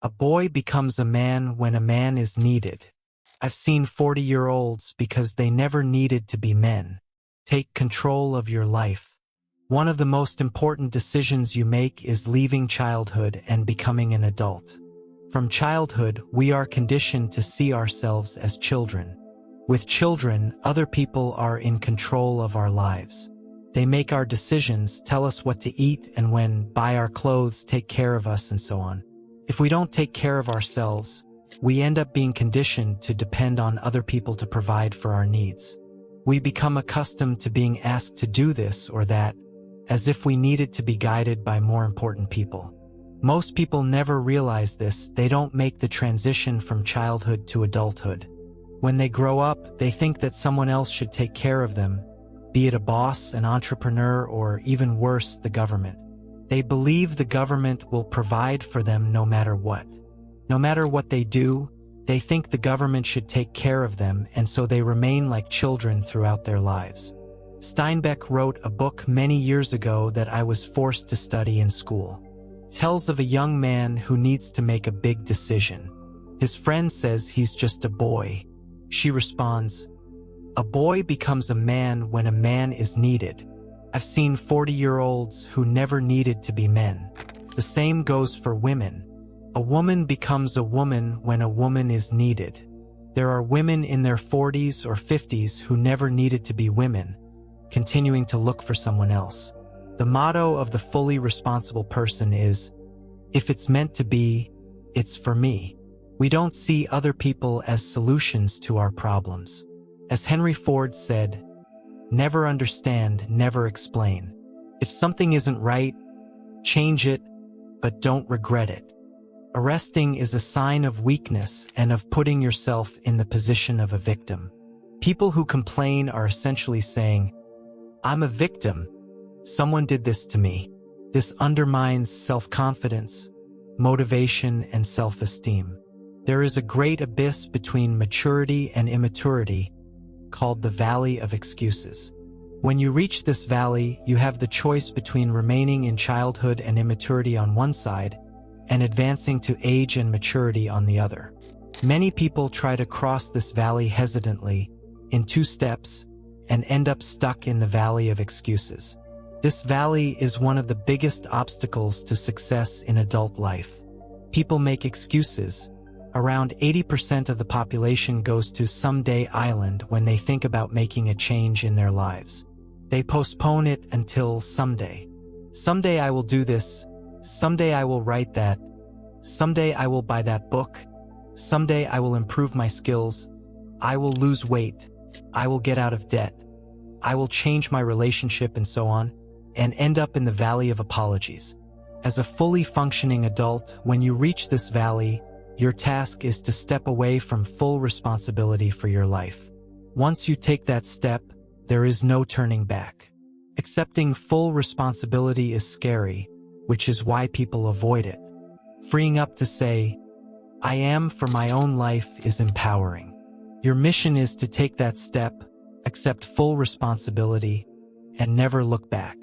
A boy becomes a man when a man is needed. I've seen 40-year-olds because they never needed to be men. Take control of your life. One of the most important decisions you make is leaving childhood and becoming an adult. From childhood, we are conditioned to see ourselves as children. With children, other people are in control of our lives. They make our decisions, tell us what to eat and when, buy our clothes, take care of us, and so on. If we don't take care of ourselves, we end up being conditioned to depend on other people to provide for our needs. We become accustomed to being asked to do this or that, as if we needed to be guided by more important people. Most people never realize this. They don't make the transition from childhood to adulthood. When they grow up, they think that someone else should take care of them, be it a boss, an entrepreneur, or even worse, the government. They believe the government will provide for them no matter what. No matter what they do, they think the government should take care of them, and so they remain like children throughout their lives. Steinbeck wrote a book many years ago that I was forced to study in school. It tells of a young man who needs to make a big decision. His friend says he's just a boy. She responds, "A boy becomes a man when a man is needed. I've seen 40-year-olds who never needed to be men. The same goes for women. A woman becomes a woman when a woman is needed. There are women in their 40s or 50s who never needed to be women, continuing to look for someone else." The motto of the fully responsible person is, "If it's meant to be, it's for me." We don't see other people as solutions to our problems. As Henry Ford said, "Never understand, never explain. If something isn't right, change it, but don't regret it." Arresting is a sign of weakness and of putting yourself in the position of a victim. People who complain are essentially saying, "I'm a victim. Someone did this to me." This undermines self-confidence, motivation, and self-esteem. There is a great abyss between maturity and immaturity, called the Valley of Excuses. When you reach this valley, you have the choice between remaining in childhood and immaturity on one side, and advancing to age and maturity on the other. Many people try to cross this valley hesitantly, in 2 steps, and end up stuck in the Valley of Excuses. This valley is one of the biggest obstacles to success in adult life. People make excuses. Around 80% of the population goes to someday island when they think about making a change in their lives. They postpone it until someday. Someday I will do this. Someday I will write that. Someday I will buy that book. Someday I will improve my skills. I will lose weight. I will get out of debt. I will change my relationship, and so on, and end up in the Valley of Apologies. As a fully functioning adult, when you reach this valley, your task is to step away from full responsibility for your life. Once you take that step, there is no turning back. Accepting full responsibility is scary, which is why people avoid it. Freeing up to say, "I am for my own life," is empowering. Your mission is to take that step, accept full responsibility, and never look back.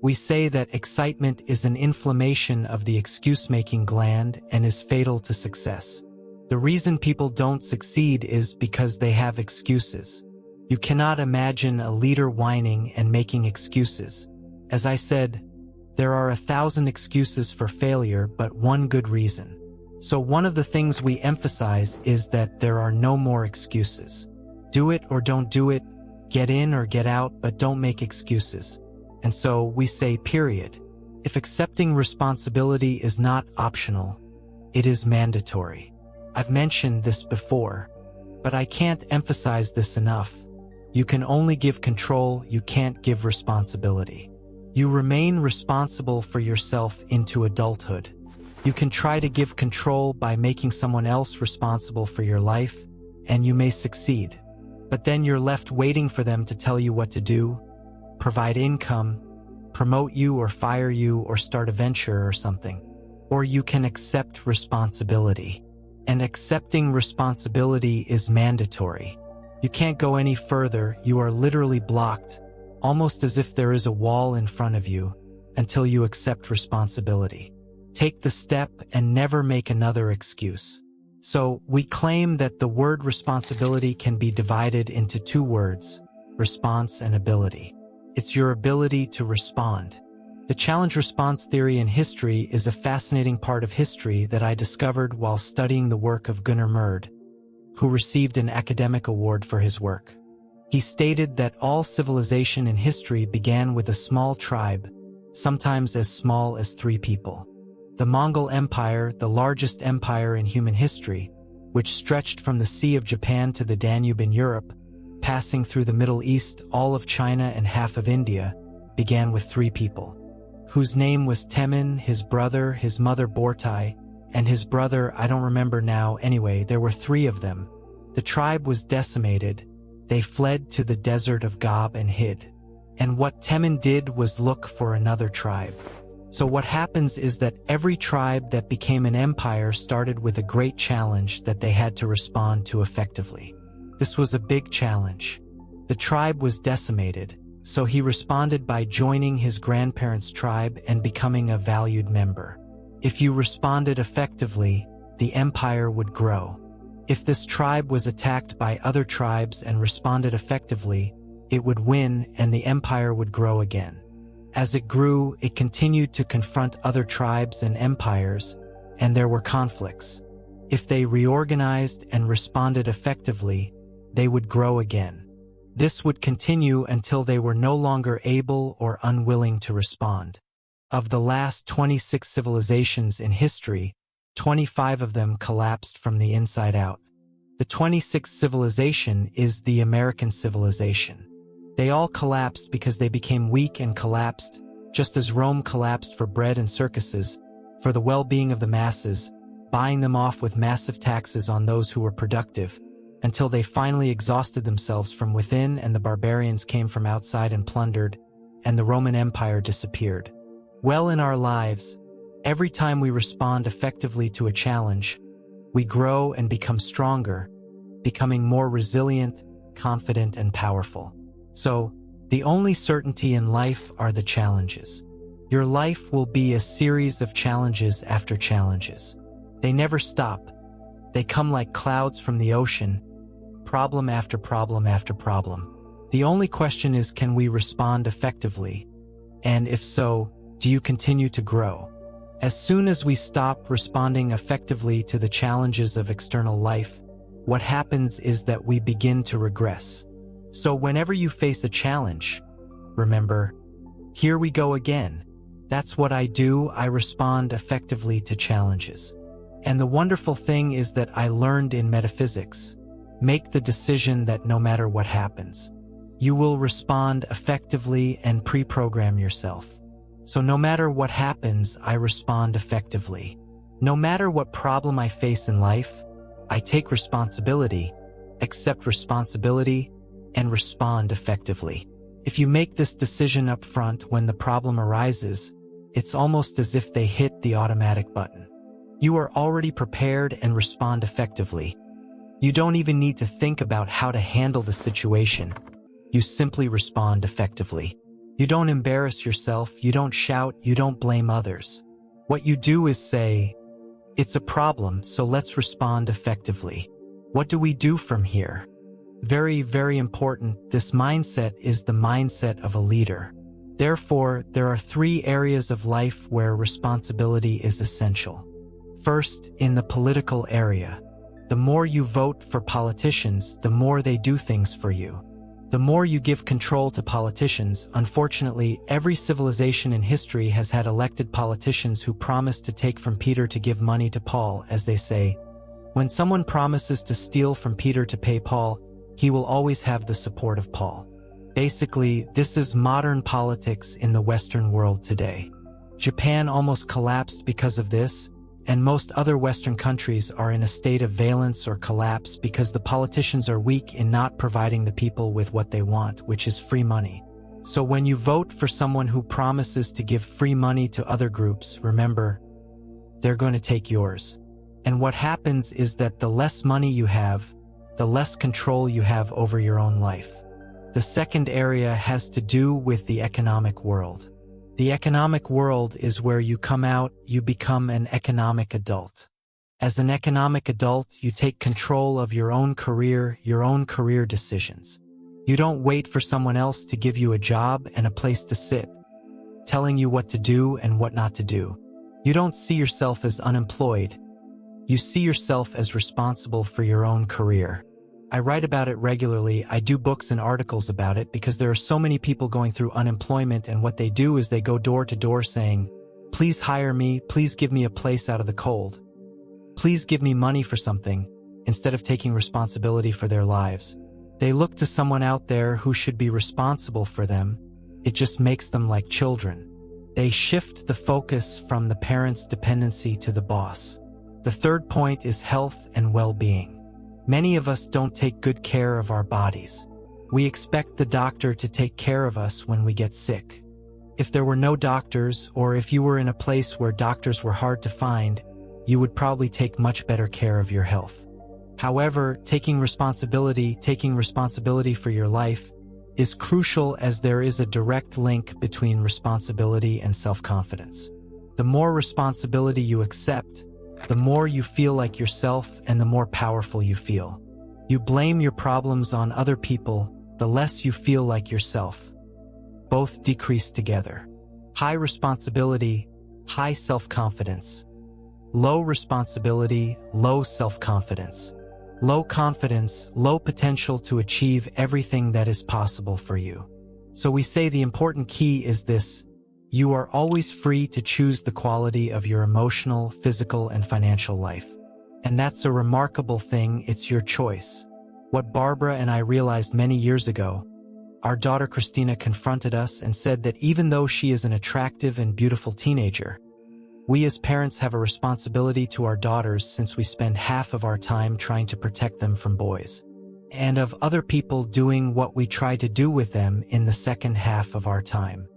We say that excitement is an inflammation of the excuse-making gland and is fatal to success. The reason people don't succeed is because they have excuses. You cannot imagine a leader whining and making excuses. As I said, there are 1,000 excuses for failure, but one good reason. So one of the things we emphasize is that there are no more excuses. Do it or don't do it, get in or get out, but don't make excuses. And so we say, period. If accepting responsibility is not optional, it is mandatory. I've mentioned this before, but I can't emphasize this enough. You can only give control, you can't give responsibility. You remain responsible for yourself into adulthood. You can try to give control by making someone else responsible for your life, and you may succeed. But then you're left waiting for them to tell you what to do, provide income, promote you or fire you or start a venture or something. Or you can accept responsibility. And accepting responsibility is mandatory. You can't go any further, you are literally blocked, almost as if there is a wall in front of you, until you accept responsibility. Take the step and never make another excuse. So, we claim that the word responsibility can be divided into two words, response and ability. It's your ability to respond. The challenge-response theory in history is a fascinating part of history that I discovered while studying the work of Gunnar Murd, who received an academic award for his work. He stated that all civilization in history began with a small tribe, sometimes as small as 3 people. The Mongol Empire, the largest empire in human history, which stretched from the Sea of Japan to the Danube in Europe, passing through the Middle East, all of China and half of India, began with 3 people, whose name was Temin, his brother, his mother Bortai, and his brother, I don't remember now, anyway, there were 3 of them. The tribe was decimated. They fled to the desert of Gob and hid. And what Temin did was look for another tribe. So what happens is that every tribe that became an empire started with a great challenge that they had to respond to effectively. This was a big challenge. The tribe was decimated, so he responded by joining his grandparents' tribe and becoming a valued member. If you responded effectively, the empire would grow. If this tribe was attacked by other tribes and responded effectively, it would win and the empire would grow again. As it grew, it continued to confront other tribes and empires, and there were conflicts. If they reorganized and responded effectively, they would grow again. This would continue until they were no longer able or unwilling to respond. Of the last 26 civilizations in history, 25 of them collapsed from the inside out. The 26th civilization is the American civilization. They all collapsed because they became weak and collapsed, just as Rome collapsed for bread and circuses, for the well-being of the masses, buying them off with massive taxes on those who were productive, until they finally exhausted themselves from within and the barbarians came from outside and plundered, and the Roman Empire disappeared. Well, in our lives, every time we respond effectively to a challenge, we grow and become stronger, becoming more resilient, confident, and powerful. So, the only certainty in life are the challenges. Your life will be a series of challenges after challenges. They never stop. They come like clouds from the ocean, problem after problem after problem. The only question is, can we respond effectively? And if so, do you continue to grow? As soon as we stop responding effectively to the challenges of external life, what happens is that we begin to regress. So whenever you face a challenge, remember, here we go again. That's what I do. I respond effectively to challenges. And the wonderful thing is that I learned in metaphysics, make the decision that no matter what happens, you will respond effectively and pre-program yourself. So no matter what happens, I respond effectively. No matter what problem I face in life, I take responsibility, accept responsibility, and respond effectively. If you make this decision up front when the problem arises, it's almost as if they hit the automatic button. You are already prepared and respond effectively. You don't even need to think about how to handle the situation. You simply respond effectively. You don't embarrass yourself, you don't shout, you don't blame others. What you do is say, it's a problem, so let's respond effectively. What do we do from here? Very, very important, this mindset is the mindset of a leader. Therefore, there are 3 areas of life where responsibility is essential. First, in the political area. The more you vote for politicians, the more they do things for you. The more you give control to politicians, unfortunately, every civilization in history has had elected politicians who promise to take from Peter to give money to Paul, as they say. When someone promises to steal from Peter to pay Paul, he will always have the support of Paul. Basically, this is modern politics in the Western world today. Japan almost collapsed because of this, and most other Western countries are in a state of valence or collapse because the politicians are weak in not providing the people with what they want, which is free money. So when you vote for someone who promises to give free money to other groups, remember, they're going to take yours. And what happens is that the less money you have, the less control you have over your own life. The second area has to do with the economic world. The economic world is where you come out, you become an economic adult. As an economic adult, you take control of your own career decisions. You don't wait for someone else to give you a job and a place to sit, telling you what to do and what not to do. You don't see yourself as unemployed. You see yourself as responsible for your own career. I write about it regularly. I do books and articles about it because there are so many people going through unemployment, and what they do is they go door to door saying, "Please hire me, please give me a place out of the cold. Please give me money for something," instead of taking responsibility for their lives. They look to someone out there who should be responsible for them. It just makes them like children. They shift the focus from the parent's dependency to the boss. The third point is health and well-being. Many of us don't take good care of our bodies. We expect the doctor to take care of us when we get sick. If there were no doctors, or if you were in a place where doctors were hard to find, you would probably take much better care of your health. However, taking responsibility for your life is crucial, as there is a direct link between responsibility and self-confidence. The more responsibility you accept, the more you feel like yourself and the more powerful you feel. You blame your problems on other people, the less you feel like yourself. Both decrease together. High responsibility, high self-confidence. Low responsibility, low self-confidence. Low confidence, low potential to achieve everything that is possible for you. So we say the important key is this: you are always free to choose the quality of your emotional, physical, and financial life. And that's a remarkable thing. It's your choice. What Barbara and I realized many years ago, our daughter Christina confronted us and said that even though she is an attractive and beautiful teenager, we as parents have a responsibility to our daughters, since we spend half of our time trying to protect them from boys, and of other people doing what we try to do with them in the second half of our time.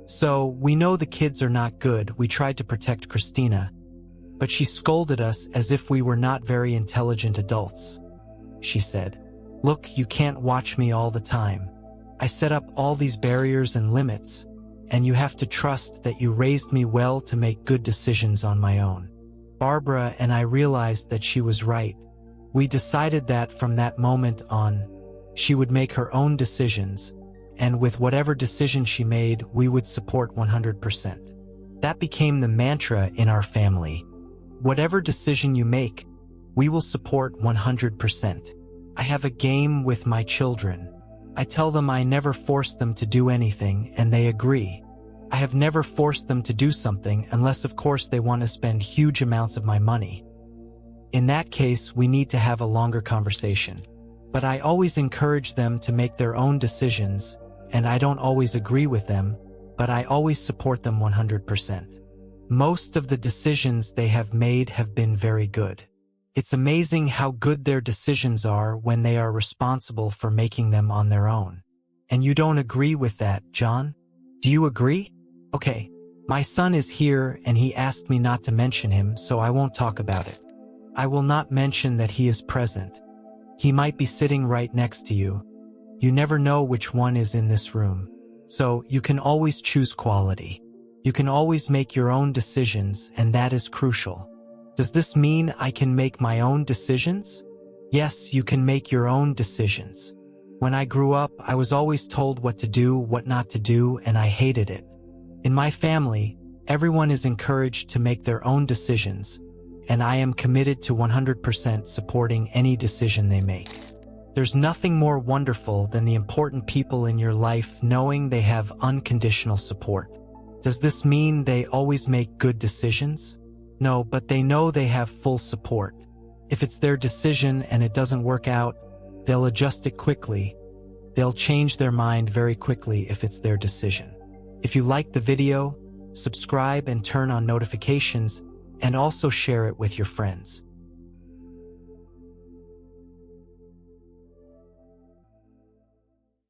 So, we know the kids are not good. We tried to protect Christina, but she scolded us as if we were not very intelligent adults. She said, "Look, you can't watch me all the time. I set up all these barriers and limits, and you have to trust that you raised me well to make good decisions on my own." Barbara and I realized that she was right. We decided that from that moment on, she would make her own decisions, and with whatever decision she made, we would support 100%. That became the mantra in our family. Whatever decision you make, we will support 100%. I have a game with my children. I tell them I never force them to do anything, and they agree. I have never forced them to do something unless, of course, they want to spend huge amounts of my money. In that case, we need to have a longer conversation. But I always encourage them to make their own decisions, and I don't always agree with them, but I always support them 100%. Most of the decisions they have made have been very good. It's amazing how good their decisions are when they are responsible for making them on their own. And you don't agree with that, John? Do you agree? Okay, my son is here and he asked me not to mention him, so I won't talk about it. I will not mention that he is present. He might be sitting right next to you. You never know which one is in this room. So you can always choose quality. You can always make your own decisions, and that is crucial. Does this mean I can make my own decisions? Yes, you can make your own decisions. When I grew up, I was always told what to do, what not to do, and I hated it. In my family, everyone is encouraged to make their own decisions, and I am committed to 100% supporting any decision they make. There's nothing more wonderful than the important people in your life knowing they have unconditional support. Does this mean they always make good decisions? No, but they know they have full support. If it's their decision and it doesn't work out, they'll adjust it quickly. They'll change their mind very quickly if it's their decision. If you like the video, subscribe and turn on notifications, and also share it with your friends.